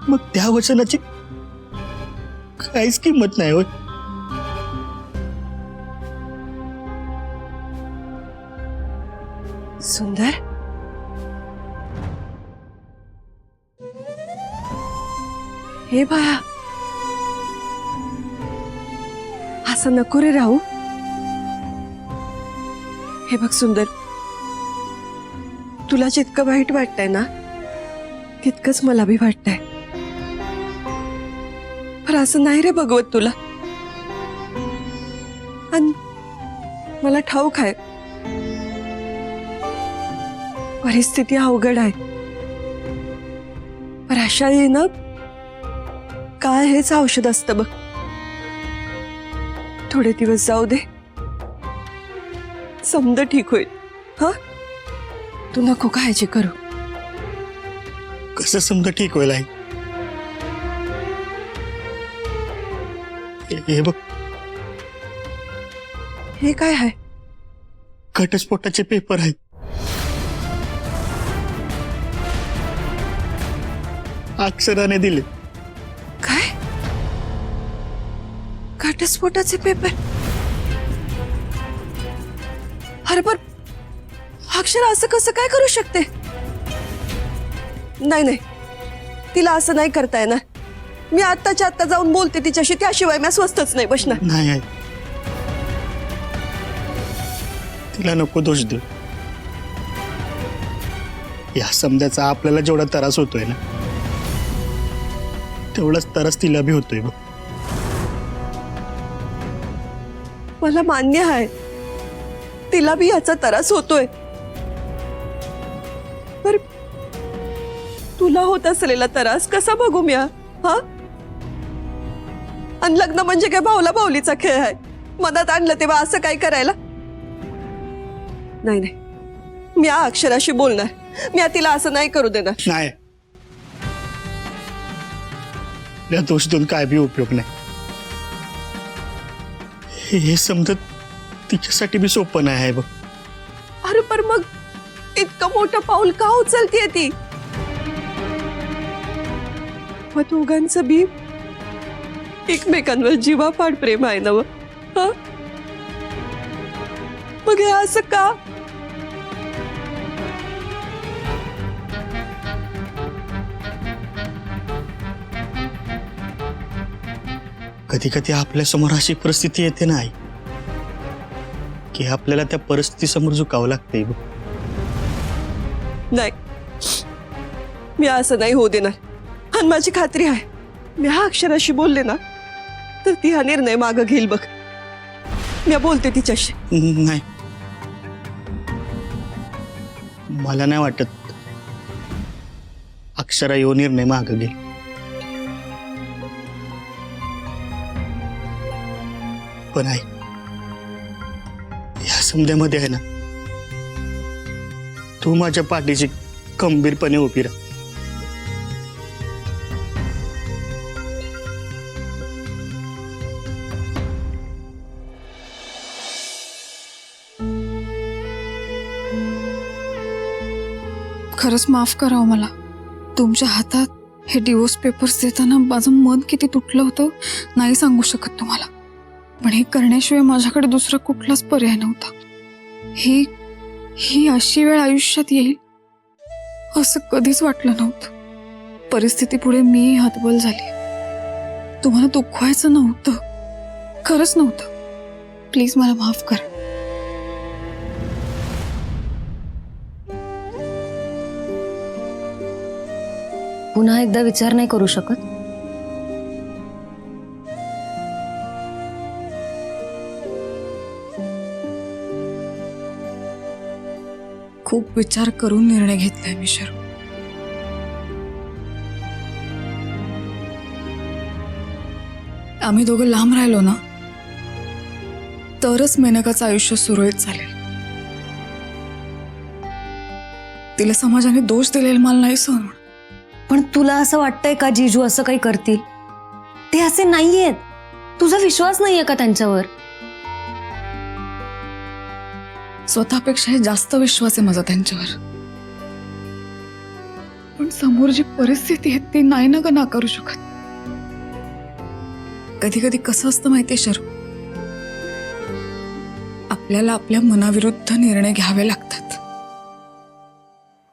मग त्या वचनाची काहीच किंमत नाही होय. सुंदर, हे बाया, असं नको रे राहू. हे बघ सुंदर, तुला जितकं वाईट वाटतंय ना तितकंच मला बी वाटतंय. पण असं नाही रे बघवत तुला. आणि मला ठाऊक आहे परिस्थिती अवघड आहे. पण अशा येणं काय हेच औषध असतं बघ. थोडे दिवस जाऊ दे, समद ठीक होईल. हा, तू नको काळजी करू. कसं समजा ठीक होईल आई? हे बघ, हे काय आहे? घटस्फोटाचे पेपर आहेत. अक्षराने दिले. काय? घटस्फोटाचे पेपर? अरे पण अक्षरा असं कसं काय करू शकते? नाही नाही, तिला असं नाही करता येणार. मी आत्ताच्या आत्ता जाऊन बोलते तिच्याशी, त्याशिवाय मी स्वस्थच नाही बसणार. नाही आई, तिला नको दोष देऊ. या समजाचा आपल्याला जेवढा त्रास होतोय ना तेवढाच त्रास तिला बी होतोय बघ. मला मान्य आहे तिला बी याचा त्रास होतोय. पर तुला होत असलेला त्रास कसा बघू मी? हा, आणि लग्न म्हणजे काय भावला भावलीचा खेळ आहे? मनात आणलं तेव्हा असं काय करायला? नाही नाही, मी या अक्षराशी बोलणार. मी तिला असं नाही करू देणार. नाही, या दोष देऊन काय बी उपयोग नाही. हे समजत तिच्यासाठी बी सोपं नाही आहे बघ. अरे पण मग इतकं मोठं पाऊल का उचलतीये ती? मग दोघांचं बी एकमेकांवर जीवापाड प्रेम आहे ना व? हा? मग हे असं का? कधी कधी आपल्या समोर अशी परिस्थिती येते ना आई की आपल्याला त्या परिस्थितीसमोर झुकावं लागतंय बघ. नाही, मी असं नाही होऊ देणार. आणि माझी खात्री आहे मी हा अक्षराशी बोलले ना तर ती हा निर्णय मागं घेईल बघ. मी बोलते तिच्याशी. नाही, मला नाही वाटत अक्षरा यो निर्णय मागं घेईल. पण आई, या समध्यामध्ये आहे ना तू माझ्या पाठीशी खंबीरपणे उभी राहा. खरंच माफ करा हो मला. तुमच्या हातात हे डिवोर्स पेपर्स देताना माझं मन किती तुटलं होतं नाही सांगू शकत तुम्हाला. पण हे करण्याशिवाय माझ्याकडे दुसरा कुठलाच पर्याय नव्हता. ही अशी वेळ आयुष्यात येईल असं कधीच वाटलं नव्हतं. परिस्थितीपुढे मी हतबल झाली. तुम्हाला दुखवायचं नव्हतं, खरंच नव्हतं. प्लीज मला माफ करा. पुन्हा एकदा विचार नाही करू शकत? खूप विचार करून निर्णय घेतलाय मी शरू. आम्ही दोघं लांब राहिलो ना तरच मेनकाचं आयुष्य सुरळीत चालेल. तिला समाजाने दोष दिलेला मला नाही सहन होणार. पण तुला असं वाटतंय का जीजू असं काही करतील? ते असे नाहीयेत. तुझा विश्वास नाहीये का त्यांच्यावर? स्वतःपेक्षा जास्त विश्वास आहे माझा त्यांच्यावर. पण समोर जी परिस्थिती आहे ती नाही ना ग नाकारू शकत. कधी कधी कसं असतं माहितीये शरू, आपल्याला आपल्या मनाविरुद्ध निर्णय घ्यावे लागतात.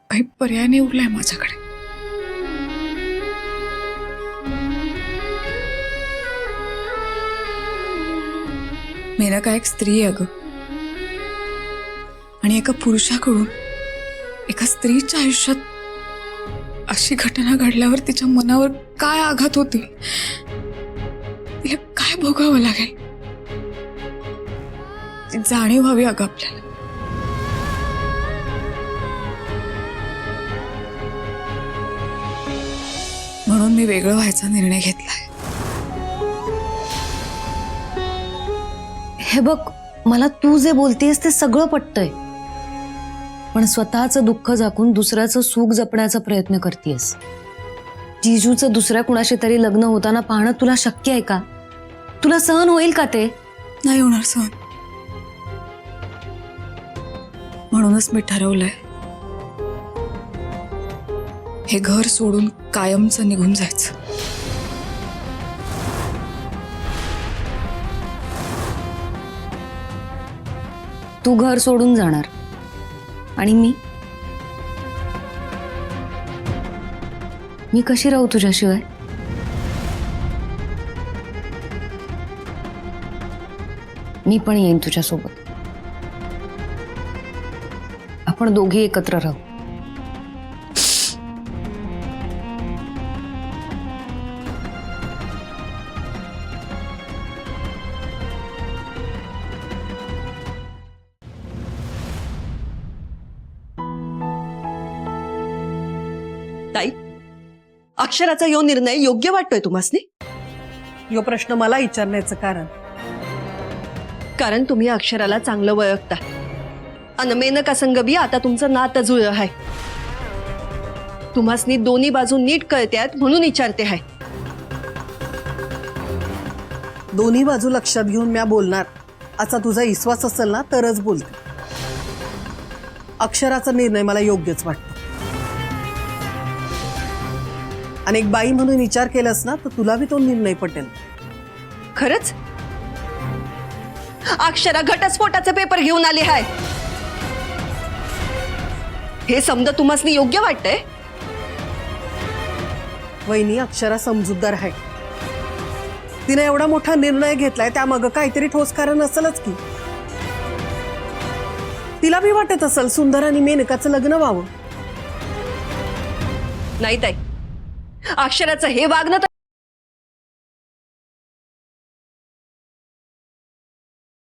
काही पर्याय नाही उरलाय माझ्याकडे. मेनका एक स्त्री आहे ग, आणि एका पुरुषाकडून एका स्त्रीच्या आयुष्यात अशी घटना घडल्यावर तिच्या मनावर काय आघात होतील, तिला काय भोगावं लागेल, ती जाणीव हवी अगं आपल्याला. म्हणून मी वेगळं व्हायचा निर्णय घेतलाय. हे बघ, मला तू जे बोलतेस ते सगळं पटतंय, पण स्वतःचं दुःख झाकून दुसऱ्याचं सुख जपण्याचा प्रयत्न करतेस. जीजूचं दुसऱ्या कुणाशी तरी लग्न होताना पाहणं तुला शक्य आहे का? तुला सहन होईल का ते? नाही होणार सहन. म्हणूनच मी ठरवलंय हे घर सोडून कायमचं निघून जायचं. तू घर सोडून जाणार आणि मी कशी राहू तुझ्याशिवाय? मी पण येईन तुझ्यासोबत. आपण दोघी एकत्र राहू. ताई, अक्षराचा यो निर्णय योग्य वाटतोय तुम्हासनी? यो प्रश्न मला विचारण्याचं कारण तुम्ही अक्षराला चांगलं ओळखता आणि मेनका संग बी आता तुमचं नातं जुळलं आहे. तुम्हासनी दोन्ही बाजू नीट कळत्यात म्हणून विचारते आहे. दोन्ही बाजू लक्षात घेऊन मी बोलणार असा तुझा विश्वास असेल ना तरच बोलते. अक्षराचा निर्णय मला योग्यच वाटतो. आणि एक बाई म्हणून विचार केलास ना तर तुला बी तो निर्णय पटेल. खरंच अक्षरा घटस्फोटाचे पेपर घेऊन आली आहे हे समजा तुम्हासनी योग्य वाटतंय? वहिनी, अक्षरा समजूतदार आहे. तिने एवढा मोठा निर्णय घेतलाय, त्यामागं काहीतरी ठोस कारण असेलच की. तिला बी वाटत असेल सुंदर आणि मेनकाचं लग्न व्हावं. नाही ताई, अक्षराचं हे वागणं तर